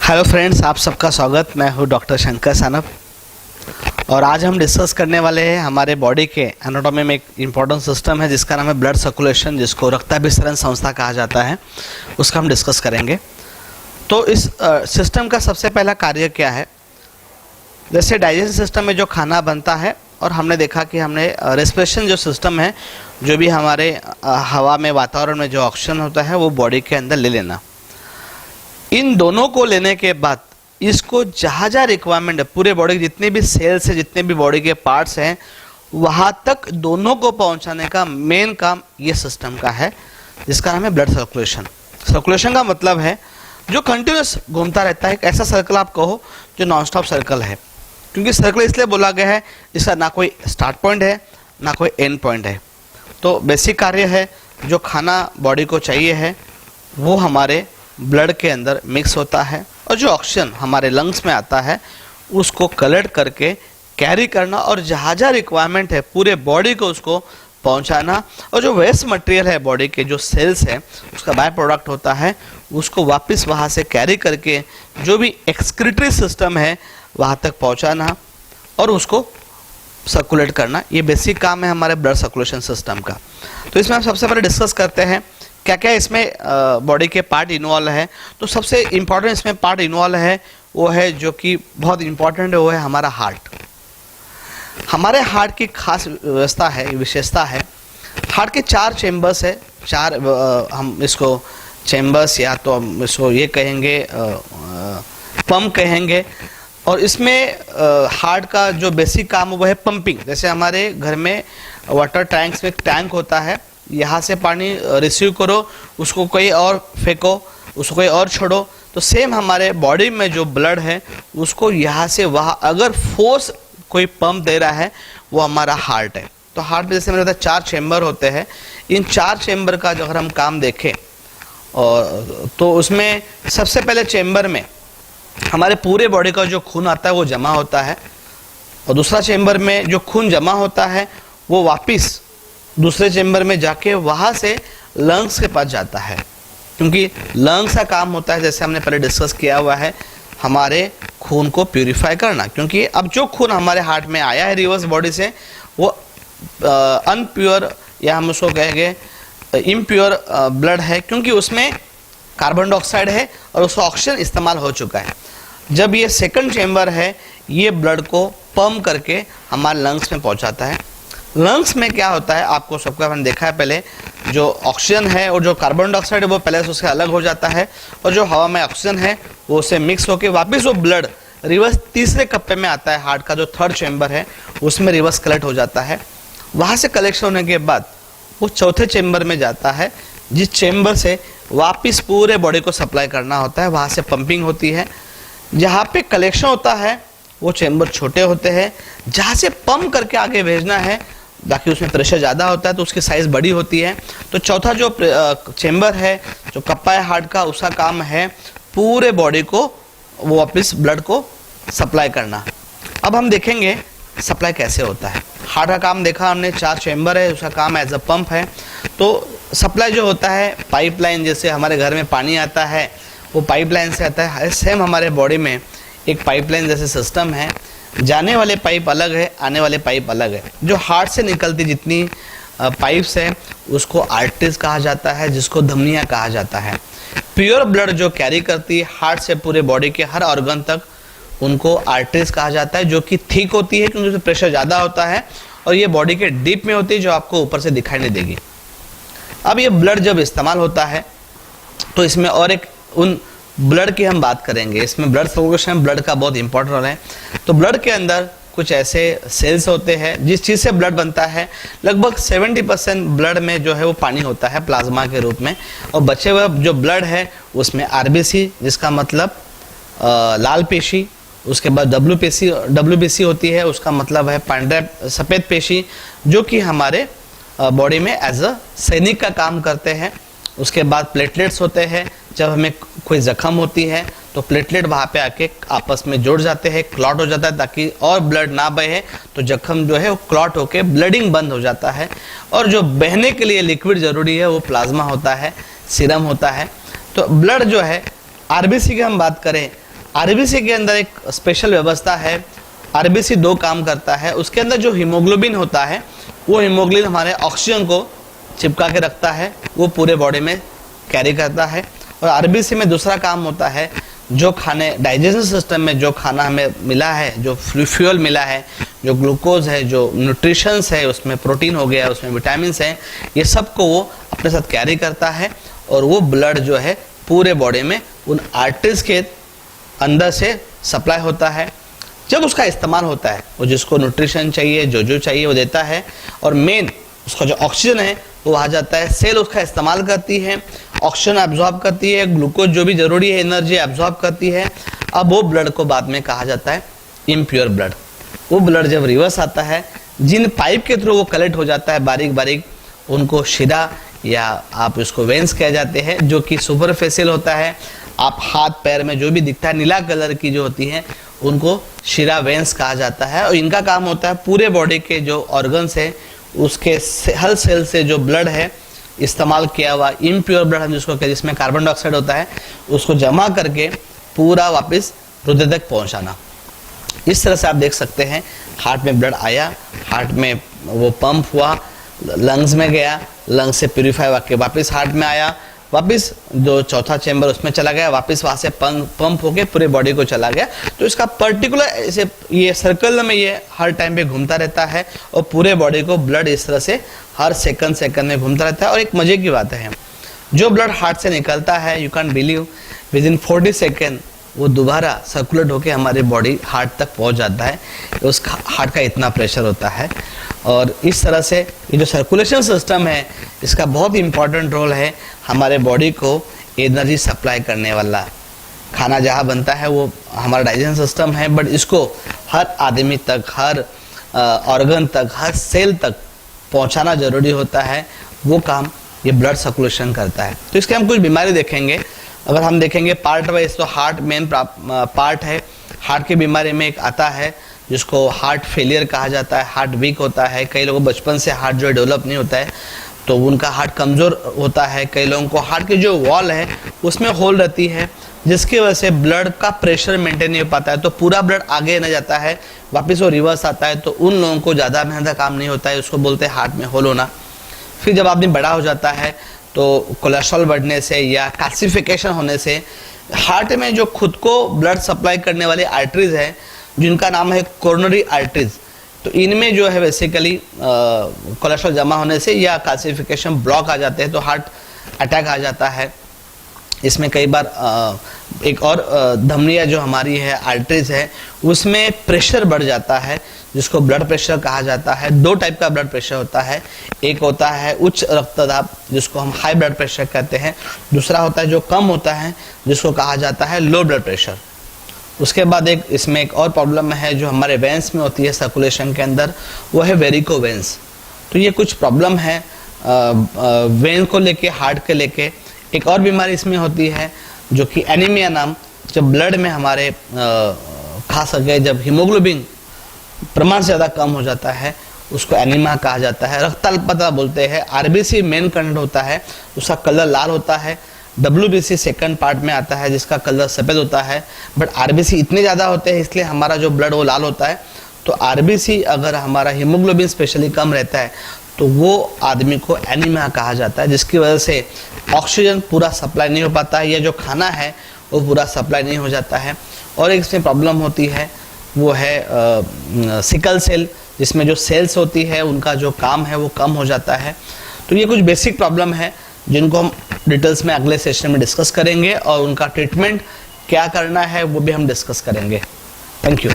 Hello friends, आप सबका स्वागत। मैं हूं डॉक्टर शंकर सानप और आज हम डिस्कस करने वाले हैं हमारे बॉडी के एनाटॉमी में एक इम्पॉर्टेंट सिस्टम है जिसका नाम है ब्लड सर्कुलेशन, जिसको रक्ताभिसरण संस्था कहा जाता है। उसका हम डिस्कस करेंगे। तो इस सिस्टम का सबसे पहला कार्य क्या है। जैसे डाइजेशन सिस्टम में जो खाना बनता है और हमने देखा कि हमने रेस्पिरेशन जो सिस्टम है, जो भी हमारे हवा में वातावरण में जो ऑक्सीजन होता है वो बॉडी के अंदर ले लेना। इन दोनों को लेने के बाद इसको जहाँ जहाँ रिक्वायरमेंट है, पूरे बॉडी के जितने भी सेल्स है, जितने भी बॉडी के पार्ट्स हैं, वहाँ तक दोनों को पहुँचाने का मेन काम ये सिस्टम का है, जिसका नाम है ब्लड सर्कुलेशन। सर्कुलेशन का मतलब है जो कंटिन्यूस घूमता रहता है, एक ऐसा सर्कल आप कहो जो नॉन स्टॉप सर्कल है। क्योंकि सर्कल इसलिए बोला गया है, इसका ना कोई स्टार्ट पॉइंट है ना कोई एंड पॉइंट है। तो बेसिक कार्य है, जो खाना बॉडी को चाहिए है वो हमारे ब्लड के अंदर मिक्स होता है और जो ऑक्सीजन हमारे लंग्स में आता है उसको कलेक्ट करके कैरी करना और जहाँ जहाँ रिक्वायरमेंट है पूरे बॉडी को उसको पहुँचाना। और जो वेस्ट मटेरियल है बॉडी के, जो सेल्स है, उसका बाय प्रोडक्ट होता है, उसको वापस वहाँ से कैरी करके जो भी एक्सक्रीटरी सिस्टम है वहाँ तक पहुँचाना और उसको सर्कुलेट करना। ये बेसिक काम है हमारे ब्लड सर्कुलेशन सिस्टम का। तो इसमें हम सबसे पहले डिस्कस करते हैं क्या क्या इसमें बॉडी के पार्ट इन्वॉल्व है। तो सबसे इम्पॉर्टेंट इसमें पार्ट इन्वॉल्व है वो है, जो कि बहुत इम्पॉर्टेंट है, वो है हमारा हार्ट। हमारे हार्ट की खास व्यवस्था है, विशेषता है। हार्ट के 4 चेम्बर्स है, 4 हम इसको चेम्बर्स या तो हम इसको ये कहेंगे पंप कहेंगे। और इसमें हार्ट का जो बेसिक काम है वो है पंपिंग। जैसे हमारे घर में वाटर टैंक्स में एक टैंक होता है, यहाँ से पानी रिसीव करो, उसको कोई और फेंको, उसको कोई और छोड़ो। तो सेम हमारे बॉडी में जो ब्लड है उसको यहाँ से वहाँ अगर फोर्स कोई पंप दे रहा है वो हमारा हार्ट है। तो हार्ट में जैसे मैंने बताया 4 चेम्बर होते हैं। इन 4 चेम्बर का जो अगर हम काम देखें और तो उसमें सबसे पहले चेम्बर में हमारे पूरे बॉडी का जो खून आता है वो जमा होता है और दूसरा चेम्बर में जो खून जमा होता है वो वापस दूसरे चेम्बर में जाके वहाँ से लंग्स के पास जाता है। क्योंकि लंग्स का काम होता है, जैसे हमने पहले डिस्कस किया हुआ है, हमारे खून को प्यूरिफाई करना। क्योंकि अब जो खून हमारे हार्ट में आया है रिवर्स बॉडी से वो अनप्योर या हम उसको कहेंगे इम्प्योर ब्लड है, क्योंकि उसमें कार्बन डाइऑक्साइड है और उसका ऑक्सीजन इस्तेमाल हो चुका है। जब ये सेकंड चेम्बर है, ये ब्लड को पंप करके हमारे लंग्स में पहुंचाता है। लंग्स में क्या होता है, आपको सबको हमने देखा है, पहले जो ऑक्सीजन है और जो कार्बन डाइऑक्साइड है वो पहले से उससे अलग हो जाता है और जो हवा में ऑक्सीजन है वो उससे मिक्स होकर वापस वो ब्लड रिवर्स तीसरे कप्पे में आता है। हार्ट का जो 3rd चेम्बर है उसमें रिवर्स कलेक्ट हो जाता है। वहाँ से कलेक्शन होने के बाद वो 4थे चेम्बर में जाता है, जिस चेम्बर से वापस पूरे बॉडी को सप्लाई करना होता है। वहाँ से पंपिंग होती है। जहाँ पे कलेक्शन होता है वो चेम्बर छोटे होते हैं, जहाँ से पंप करके आगे भेजना है बाकी उसमें प्रेशर ज़्यादा होता है तो उसकी साइज़ बड़ी होती है। तो चौथा जो चेम्बर है, जो कप्पा है हार्ट का, उसका काम है पूरे बॉडी को वो वापस ब्लड को सप्लाई करना। अब हम देखेंगे सप्लाई कैसे होता है। हार्ट का काम देखा हमने, 4 चेम्बर है, उसका काम एज अ पंप है। तो सप्लाई जो होता है पाइपलाइन, जैसे हमारे घर में पानी आता है वो पाइपलाइन से आता है। सेम हमारे बॉडी में एक पाइपलाइन जैसे सिस्टम है, जाने वाले पाइप अलग है, आने वाले पाइप अलग है। जो हार्ट से निकलती जितनी पाइप्स हैं उसको आर्टरीज कहा जाता है, जिसको धमनियाँ कहा जाता है। प्योर ब्लड जो कैरी करती है हार्ट से पूरे बॉडी के हर ऑर्गन तक, उनको आर्टरीज कहा जाता है, जो कि थिक होती है क्योंकि उसमें प्रेशर ज़्यादा होता है और ये बॉडी के डीप में होती है, जो आपको ऊपर से दिखाई नहीं देगी। अब ये ब्लड जब इस्तेमाल होता है तो इसमें और एक उन ब्लड की हम बात करेंगे। इसमें ब्लड सर्कुलेशन ब्लड का बहुत इंपॉर्टेंट रोल है। तो ब्लड के अंदर कुछ ऐसे सेल्स होते हैं जिस चीज़ से ब्लड बनता है। लगभग 70% ब्लड में जो है वो पानी होता है प्लाज्मा के रूप में, और बचे हुए जो ब्लड है उसमें आरबीसी, जिसका मतलब लाल पेशी, उसके बाद डब्ल्यूबीसी होती है, उसका मतलब है पांड्रा सफ़ेद पेशी, जो कि हमारे बॉडी में एज अ सैनिक का काम करते हैं। उसके बाद प्लेटलेट्स होते हैं, जब हमें कोई जख्म होती है तो प्लेटलेट वहाँ पे आके आपस में जुड़ जाते हैं, क्लॉट हो जाता है, ताकि और ब्लड ना बहे तो जख्म जो है वो क्लॉट होके ब्लडिंग बंद हो जाता है। और जो बहने के लिए लिक्विड ज़रूरी है वो प्लाज्मा होता है, सीरम होता है। तो ब्लड जो है आरबीसी की हम बात करें आरबीसी के अंदर एक स्पेशल व्यवस्था है। आरबीसी दो काम करता है। उसके अंदर जो हीमोग्लोबिन होता है वो हीमोग्लोबिन हमारे ऑक्सीजन को चिपका के रखता है, वो पूरे बॉडी में कैरी करता है। और आरबीसी में दूसरा काम होता है, जो खाने डाइजेशन सिस्टम में जो खाना हमें मिला है, जो फ्यूल मिला है, जो ग्लूकोज है, जो न्यूट्रिशंस है, उसमें प्रोटीन हो गया, उसमें विटामिन्स हैं, ये सब को वो अपने साथ कैरी करता है। और वो ब्लड जो है पूरे बॉडी में उन आर्टरीज के अंदर से सप्लाई होता है। जब उसका इस्तेमाल होता है, वो जिसको न्यूट्रिशन चाहिए, जो चाहिए वो देता है। और मेन उसका जो ऑक्सीजन है वो आ जाता है, सेल उसका इस्तेमाल करती है, ऑक्सीजन एब्जॉर्ब करती है, ग्लूकोज जो भी जरूरी है एनर्जी एब्जॉर्ब करती है। अब वो ब्लड को बाद में कहा जाता है इम्प्योर ब्लड। वो ब्लड जब रिवर्स आता है, जिन पाइप के थ्रू वो कलेक्ट हो जाता है बारीक बारीक, उनको शिरा या आप इसको वेंस कह जाते हैं, जो कि सुपरफिशियल होता है। आप हाथ पैर में जो भी दिखता है नीला कलर की जो होती है, उनको शिरा वेंस कहा जाता है। और इनका काम होता है पूरे बॉडी के जो ऑर्गन्स है उसके हर सेल से जो ब्लड है इस्तेमाल किया हुआ इम्प्योर ब्लड हम जिसको कहते हैं, जिसमें कार्बन डाइऑक्साइड होता है, उसको जमा करके पूरा वापस हृदय तक पहुंचाना। इस तरह से आप देख सकते हैं, हार्ट में ब्लड आया, हार्ट में वो पंप हुआ, लंग्स में गया, लंग्स से प्यूरिफाई होकर वापस हार्ट में आया, वापस जो चौथा चैम्बर उसमें चला गया, वापस वहां से पंप होके पूरे बॉडी को चला गया। तो इसका पर्टिकुलर ऐसे ये सर्कल में ये हर टाइम पे घूमता रहता है और पूरे बॉडी को ब्लड इस तरह से हर सेकंड में घूमता रहता है। और एक मजे की बात है, जो ब्लड हार्ट से निकलता है, you can believe with in 40 second वो दोबारा सर्कुलेट होके हमारी बॉडी हार्ट तक पहुंच जाता है। उस हार्ट का इतना प्रेशर होता है। और इस तरह से ये जो सर्कुलेशन सिस्टम है, इसका बहुत इंपॉर्टेंट रोल है हमारे बॉडी को एनर्जी सप्लाई करने वाला। खाना जहाँ बनता है वो हमारा डाइजेशन सिस्टम है, बट इसको हर आदमी तक, हर ऑर्गन तक, हर सेल तक पहुँचाना जरूरी होता है। वो काम ये ब्लड सर्कुलेशन करता है। तो इसके हम कुछ बीमारी देखेंगे। अगर हम देखेंगे पार्ट वाइज, तो हार्ट मेन पार्ट है। हार्ट की बीमारी में एक आता है जिसको हार्ट फेलियर कहा जाता है, हार्ट वीक होता है। कई लोगों को बचपन से हार्ट जो डेवलप नहीं होता है तो उनका हार्ट कमज़ोर होता है। कई लोगों को हार्ट की जो वॉल है उसमें होल रहती है, जिसकी वजह से ब्लड का प्रेशर मेंटेन नहीं हो पाता है, तो पूरा ब्लड आगे न जाता है, वापस वो रिवर्स आता है। तो उन लोगों को ज़्यादा मेहनत का काम नहीं होता है, उसको बोलते हैं हार्ट में होल होना। फिर जब आदमी बड़ा हो जाता है तो कोलेस्ट्रॉल बढ़ने से या कैल्सिफिकेशन होने से हार्ट में जो खुद को ब्लड सप्लाई करने वाली आर्टरीज है, जिनका नाम है कोरोनरी आर्टरीज, तो इनमें जो है बेसिकली कोलेस्ट्रॉल जमा होने से या कैल्सिफिकेशन ब्लॉक आ जाते हैं, तो हार्ट अटैक आ जाता है। इसमें कई बार एक और धमनियाँ जो हमारी है, आर्टरीज है, उसमें प्रेशर बढ़ जाता है, जिसको ब्लड प्रेशर कहा जाता है। दो टाइप का ब्लड प्रेशर होता है, एक होता है उच्च रक्तदाब जिसको हम हाई ब्लड प्रेशर कहते हैं, दूसरा होता है जो कम होता है जिसको कहा जाता है लो ब्लड प्रेशर। उसके बाद इसमें एक और प्रॉब्लम है जो हमारे वेंस में होती है सर्कुलेशन के अंदर, वो है वेरिको वेंस। तो ये कुछ प्रॉब्लम है वेन को लेके, हार्ट के लेके। एक और बीमारी इसमें होती है जो कि एनीमिया नाम, जब ब्लड में हमारे खास करके जब हीमोग्लोबिन प्रमाण से ज़्यादा कम हो जाता है, उसको एनीमिया कहा जाता है। रक्ताल्पता बोलते हैं। आरबीसी मेन कंटेंट होता है, उसका कलर लाल होता है। डब्ल्यूबीसी सेकंड पार्ट में आता है जिसका कलर सफ़ेद होता है, बट आरबीसी इतने ज़्यादा होते हैं इसलिए हमारा जो ब्लड वो लाल होता है। तो आरबीसी अगर हमारा हीमोग्लोबिन स्पेशली कम रहता है तो वो आदमी को एनीमिया कहा जाता है, जिसकी वजह से ऑक्सीजन पूरा सप्लाई नहीं हो पाता है, या जो खाना है वो पूरा सप्लाई नहीं हो जाता है। और एक इसमें प्रॉब्लम होती है वो है सिकल सेल, जिसमें जो सेल्स होती है उनका जो काम है वो कम हो जाता है। तो ये कुछ बेसिक प्रॉब्लम है जिनको हम डिटेल्स में अगले सेशन में डिस्कस करेंगे, और उनका ट्रीटमेंट क्या करना है वो भी हम डिस्कस करेंगे। Thank you.